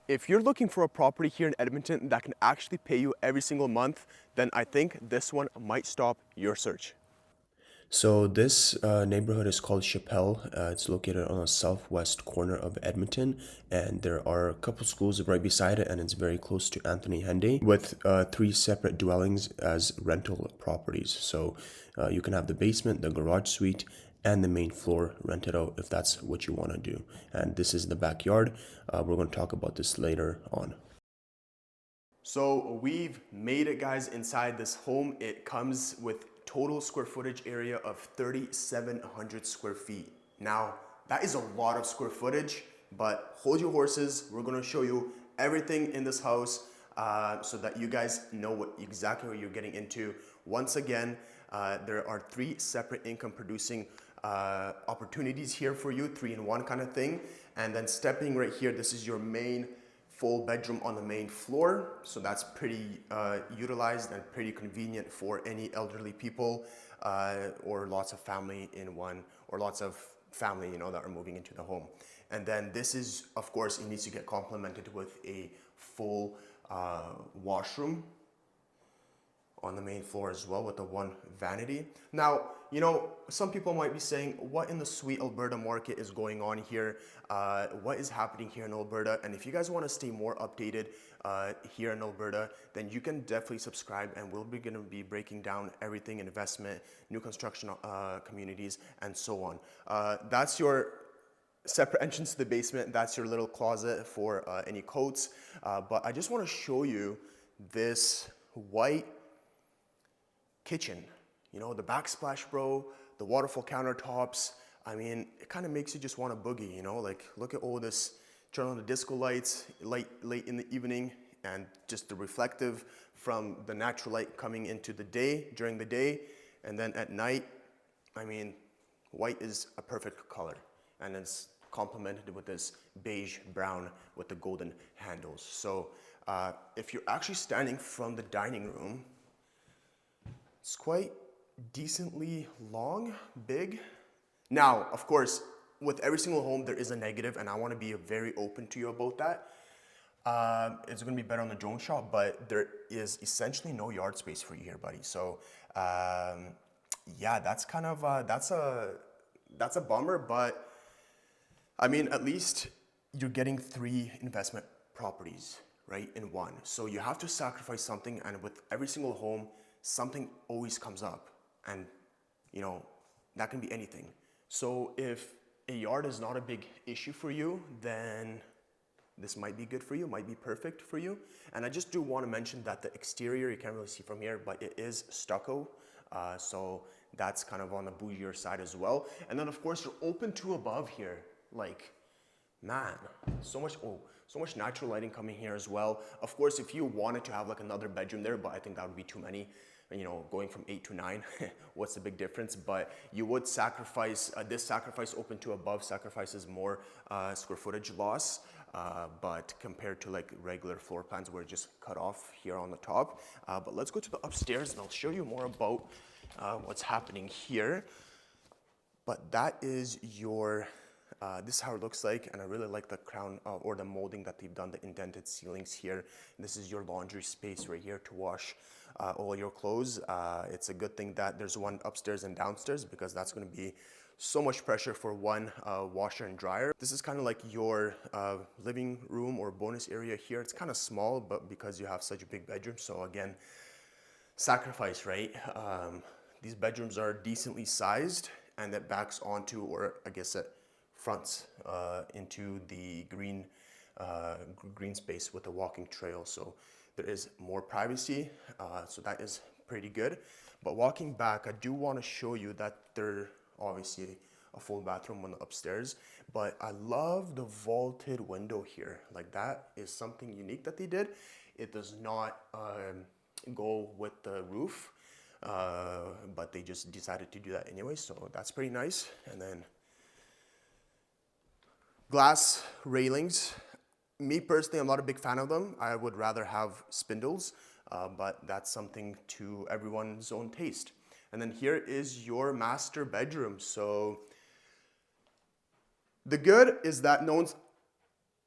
If you're looking for a property here in Edmonton that can actually pay you every single month, then I think this one might stop your search. So this neighborhood is called Chappelle. It's located on the southwest corner of Edmonton, and there are a couple schools right beside it, and it's very close to Anthony Henday, with three separate dwellings as rental properties. So you can have the basement, the garage suite, and the main floor rented out if that's what you want to do. And this is the backyard. We're going to talk about this later on. So we've made it, guys, inside this home. It comes with total square footage area of 3,700 square feet. Now, that is a lot of square footage, but hold your horses. We're gonna show you everything in this house so that you guys know exactly what you're getting into. Once again, there are three separate income producing opportunities here for you, 3-in-1 kind of thing. And then stepping right here, this is your main full bedroom on the main floor, so that's pretty utilized and pretty convenient for any elderly people or lots of family in one, or lots of family, you know, that are moving into the home. And then this is, of course, it needs to get complemented with a full washroom on the main floor as well, with the one vanity. Now, you know, some people might be saying, what in the sweet Alberta market is going on here? What is happening here in Alberta? And if you guys want to stay more updated here in Alberta, then you can definitely subscribe, and we'll be going to be breaking down everything: investment, new construction communities, and so on. That's your separate entrance to the basement. That's your little closet for any coats. But I just want to show you this white kitchen. You know, the backsplash, bro, the waterfall countertops. I mean, it kind of makes you just want to boogie, you know? Like, look at all this, turn on the disco lights late in the evening, and just the reflective from the natural light coming into the day, during the day, and then at night. I mean, white is a perfect color, and it's complemented with this beige brown with the golden handles. So if you're actually standing from the dining room, it's quite decently long, big. Now, of course, with every single home, there is a negative, and I want to be very open to you about that. It's going to be better on the drone shot, but there is essentially no yard space for you here, buddy. So, yeah, that's kind of that's a bummer, but I mean, at least you're getting three investment properties, right, in one. So you have to sacrifice something, and with every single home, something always comes up, and you know, that can be anything. So if a yard is not a big issue for you, then this might be good for you, might be perfect for you. And I just do want to mention that the exterior, you can't really see from here, but it is stucco. So that's kind of on the bougier side as well. And then of course you're open to above here. Like, man, so much natural lighting coming here as well. Of course, if you wanted to have like another bedroom there, but I think that would be too many. You know, going from 8 to 9, what's the big difference? But you would sacrifice, this sacrifice open to above sacrifices more square footage loss, but compared to like regular floor plans where it just cut off here on the top. But let's go to the upstairs, and I'll show you more about what's happening here. But that is your, this is how it looks like, and I really like the crown or the molding that they've done, the indented ceilings here. This is your laundry space right here to wash all your clothes. It's a good thing that there's one upstairs and downstairs, because that's going to be so much pressure for one washer and dryer. This is kind of like your living room or bonus area here. It's kind of small, but because you have such a big bedroom, so again, sacrifice, right? These bedrooms are decently sized, and that backs onto, or I guess it fronts into the green space with a walking trail. So there is more privacy, so that is pretty good. But walking back, I do want to show you that there obviously a full bathroom on the upstairs, but I love the vaulted window here. Like, that is something unique that they did. It does not go with the roof, but they just decided to do that anyway, so that's pretty nice. And then glass railings. Me personally, I'm not a big fan of them. I would rather have spindles, but that's something to everyone's own taste. And then here is your master bedroom. So the good is that no one's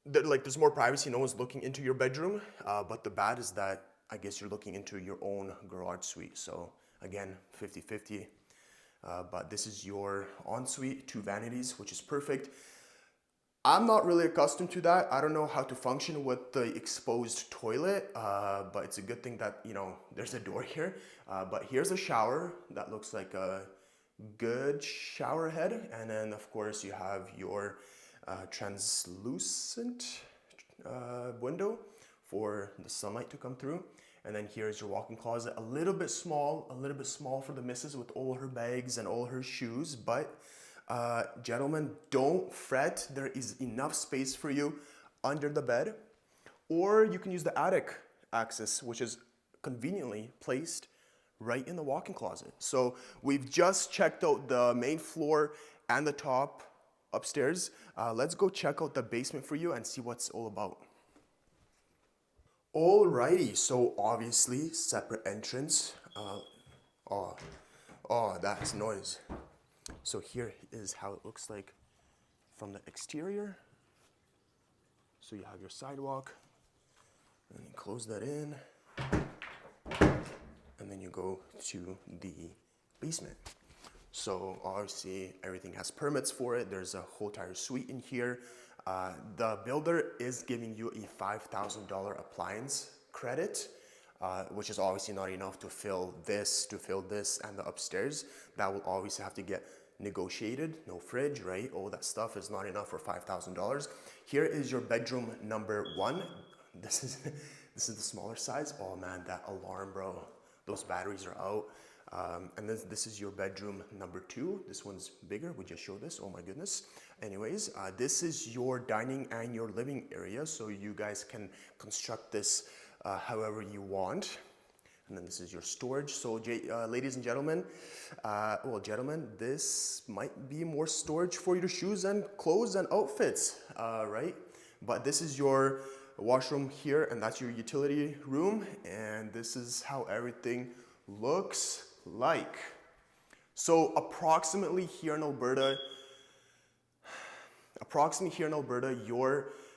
there's more privacy. No one's looking into your bedroom. But the bad is that I guess you're looking into your own garage suite. So again, 50-50. But this is your ensuite, two vanities, which is perfect. I'm not really accustomed to that. I don't know how to function with the exposed toilet, but it's a good thing that, there's a door here. But here's a shower that looks like a good shower head. And then, of course, you have your translucent window for the sunlight to come through. And then here's your walk-in closet, a little bit small for the missus with all her bags and all her shoes. But gentlemen, don't fret. There is enough space for you under the bed, or you can use the attic access, which is conveniently placed right in the walk-in closet. So we've just checked out the main floor and the top upstairs. Let's go check out the basement for you and see what's all about. Alrighty, so obviously separate entrance. Oh, that's noise. So here is how it looks like from the exterior. So you have your sidewalk, and you close that in, and then you go to the basement. So obviously everything has permits for it. There's a whole entire suite in here. The builder is giving you a $5,000 appliance credit, which is obviously not enough to fill this, and the upstairs. That will obviously have to get negotiated. No fridge, right? All that stuff is not enough for $5,000. Here is your bedroom number one. This is the smaller size. Oh man, that alarm, bro. Those batteries are out. And then this is your bedroom number two. This one's bigger. We just showed this. Oh my goodness. Anyways, this is your dining and your living area. So you guys can construct this however you want. And then this is your storage. So ladies and gentlemen, gentlemen, this might be more storage for your shoes and clothes and outfits, right? But this is your washroom here, and that's your utility room. And this is how everything looks like. So approximately here in Alberta,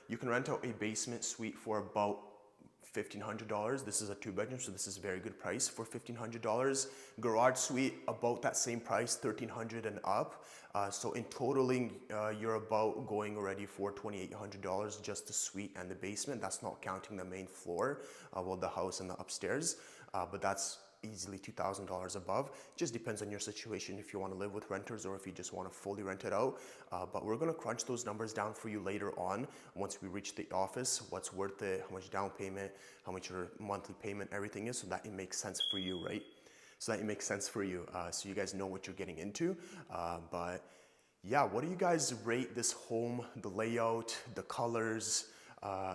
you can rent out a basement suite for about $1,500. This is a two bedroom, so this is a very good price for $1,500. Garage suite, about that same price, $1,300 and up. So in totaling, you're about going already for $2,800 just the suite and the basement. That's not counting the main floor, the house and the upstairs. But that's easily $2,000 above. Just depends on your situation, if you want to live with renters or if you just want to fully rent it out. But we're going to crunch those numbers down for you later on once we reach the office, what's worth it, how much down payment, how much your monthly payment, everything is, so that it makes sense for you, right? So you guys know what you're getting into. But yeah, what do you guys rate this home, the layout, the colors,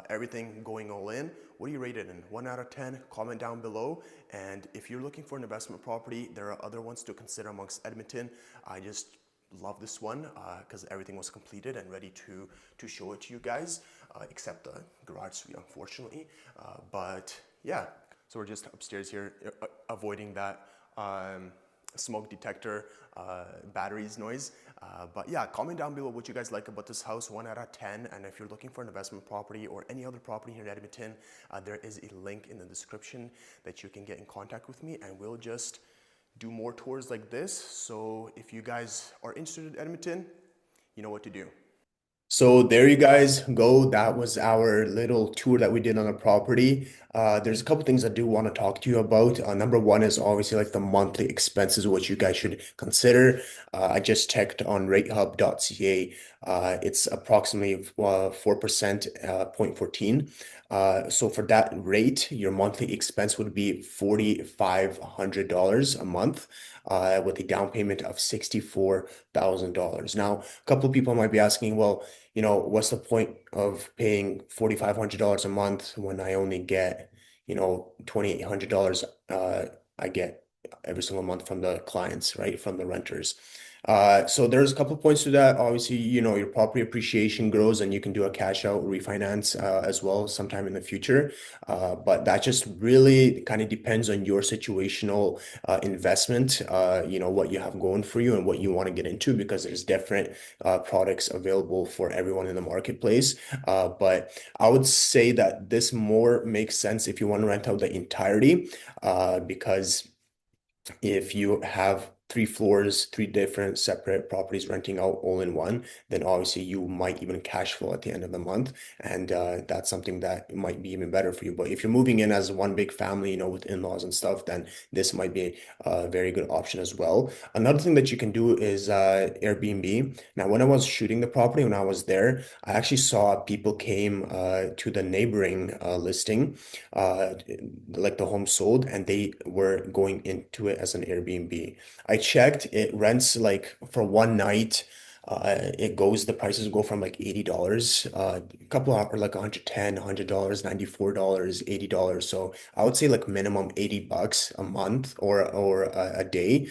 everything going all in? What do you rate it in? 1 out of 10? Comment down below. And if you're looking for an investment property, there are other ones to consider amongst Edmonton. I just love this one because everything was completed and ready to show it to you guys, except the garage suite, unfortunately. But yeah, so we're just upstairs here, avoiding that smoke detector batteries noise. But yeah, comment down below what you guys like about this house, 1 out of 10. And if you're looking for an investment property or any other property here in Edmonton, there is a link in the description that you can get in contact with me, and we'll just do more tours like this. So if you guys are interested in Edmonton, you know what to do. So there you guys go. That was our little tour that we did on the property. There's a couple things I do want to talk to you about. Number one is obviously like the monthly expenses, which you guys should consider. I just checked on ratehub.ca. It's approximately 4%, 0.14. So for that rate, your monthly expense would be $4,500 a month, with a down payment of $64,000. Now, a couple of people might be asking, well, what's the point of paying $4,500 a month when I only get, $2,800 I get every single month from the clients, right? From the renters. So there's a couple points to that. Obviously, your property appreciation grows and you can do a cash out refinance as well sometime in the future. But that just really kind of depends on your situational investment, what you have going for you and what you want to get into because there's different products available for everyone in the marketplace. But I would say that this more makes sense if you want to rent out the entirety, because if you have three floors, three different separate properties renting out all in one, then obviously you might even cash flow at the end of the month. And that's something that might be even better for you. But if you're moving in as one big family, with in-laws and stuff, then this might be a very good option as well. Another thing that you can do is Airbnb. Now, when I was shooting the property, when I was there, I actually saw people came to the neighboring listing, uh, like the home sold, and they were going into it as an Airbnb. I checked, it rents like for one night. The prices go from like $80, a couple of or like 110, $100, $94, $80. So I would say like minimum $80 a month or a day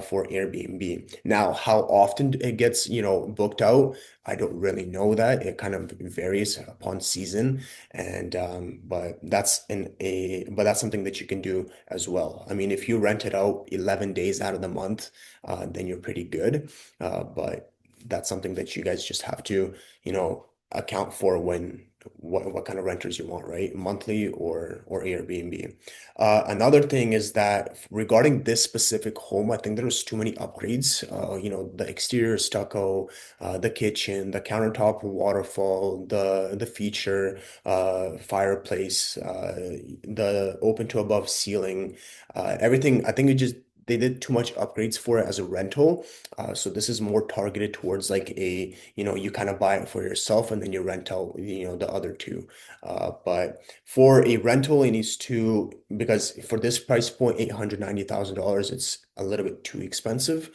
for Airbnb. Now, how often it gets, booked out, I don't really know that. It kind of varies upon season. And but that's something that you can do as well. I mean, if you rent it out 11 days out of the month, then you're pretty good. But that's something that you guys just have to, account for when what kind of renters you want, right? Monthly or Airbnb. Another thing is that regarding this specific home, I think there's too many upgrades. The exterior stucco, the kitchen, the countertop waterfall, the feature, fireplace, the open to above ceiling, everything. I think they did too much upgrades for it as a rental. So this is more targeted towards like you kind of buy it for yourself and then you rent out, the other two. But for a rental, it needs to, because for this price point, $890,000, it's a little bit too expensive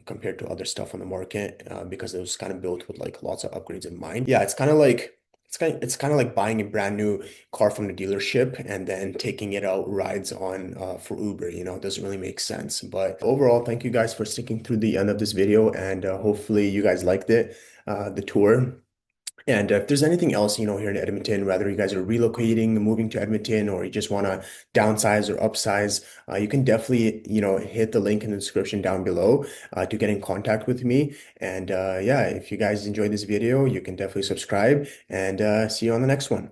compared to other stuff on the market because it was kind of built with like lots of upgrades in mind. Yeah, it's kind of like buying a brand new car from the dealership and then taking it out rides on for Uber, it doesn't really make sense. But overall, thank you guys for sticking through the end of this video and hopefully you guys liked it, the tour. And if there's anything else, here in Edmonton, whether you guys are relocating, moving to Edmonton, or you just want to downsize or upsize, you can definitely, hit the link in the description down below to get in contact with me. And yeah, if you guys enjoyed this video, you can definitely subscribe and see you on the next one.